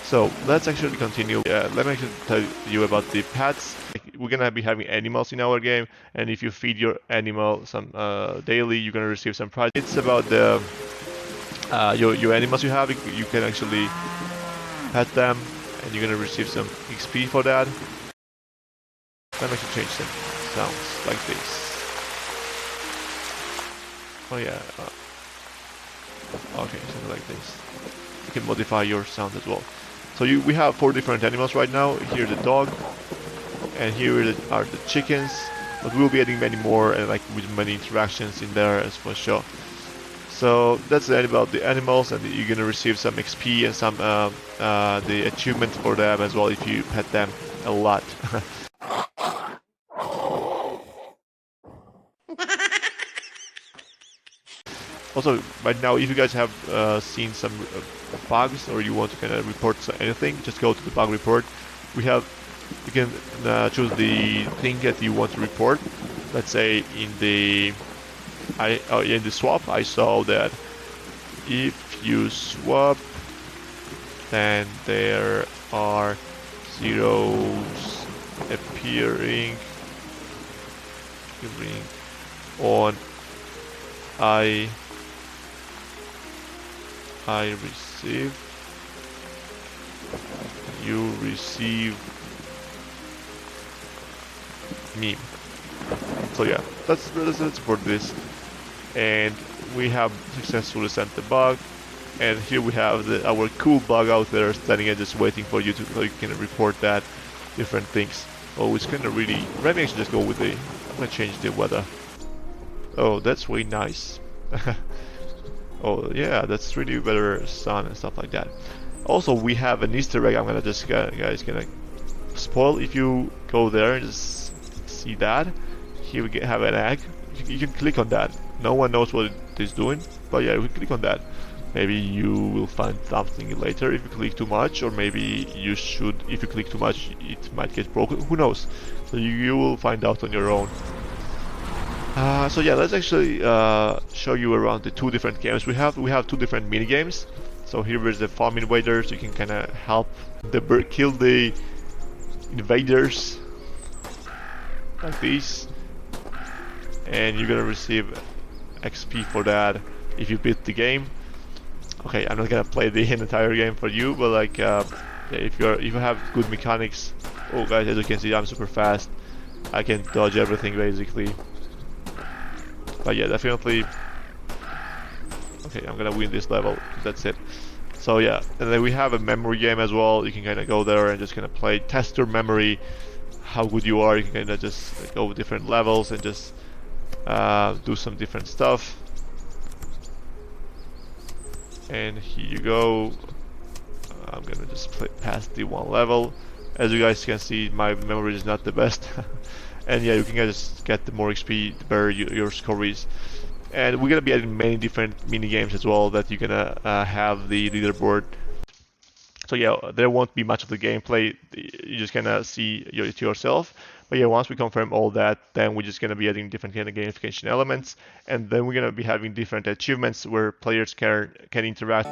So let's actually continue. Let me actually tell you about the pets. We're gonna be having animals in our game, and if you feed your animal some daily, you're gonna receive some prize. It's about the your animals you have. You can actually pet them, and you're gonna receive some XP for that. Let me actually change some sounds like this. Oh yeah. Okay, something like this. You can modify your sound as well. So we have 4 different animals right now. Here the dog, and here are the chickens. But we'll be adding many more, and like with many interactions in there as for sure. So that's it about the animals, and you're gonna receive some XP and some the achievements for them as well if you pet them a lot. Also, right now, if you guys have seen some bugs or you want to kind of report anything, just go to the bug report. You can choose the thing that you want to report. Let's say in the swap, I saw that if you swap, then there are zeros appearing on I receive, you receive meme. So yeah, that's for this, and we have successfully sent the bug, and here we have our cool bug out there standing and just waiting for you so you can report that different things. Oh, it's kind of really. Let me actually just go with I'm gonna change the weather. Oh, that's really nice. Oh yeah, that's really better sun and stuff like that. Also, we have an Easter egg. I'm gonna just guys gonna spoil if you go there and just see that. Here we have an egg. You can click on that. No one knows what it is doing, but yeah, if you click on that, maybe you will find something later if you click too much, or maybe you should. If you click too much, it might get broken. Who knows? So you will find out on your own. So yeah, let's actually show you around the 2 different games we have. We have 2 different mini games. So here is the Farm Invaders. You can kind of help kill the invaders like this, and you're gonna receive XP for that if you beat the game. Okay, I'm not gonna play the entire game for you, but like yeah, if you have good mechanics. Oh guys, as you can see, I'm super fast. I can dodge everything basically. But yeah, definitely. Okay, I'm gonna win this level. That's it. So yeah, and then we have a memory game as well. You can kind of go there and just kind of play, test your memory, how good you are. You can kind of just like, go with different levels and just do some different stuff. And here you go. I'm gonna just pass the 1 level. As you guys can see, my memory is not the best. And yeah, you can just get the more XP, the better your score is. And we're gonna be adding many different mini games as well that you're gonna have the leaderboard. So yeah, there won't be much of the gameplay. You just gonna see it yourself. But yeah, once we confirm all that, then we're just gonna be adding different kind of gamification elements, and then we're gonna be having different achievements where players can interact.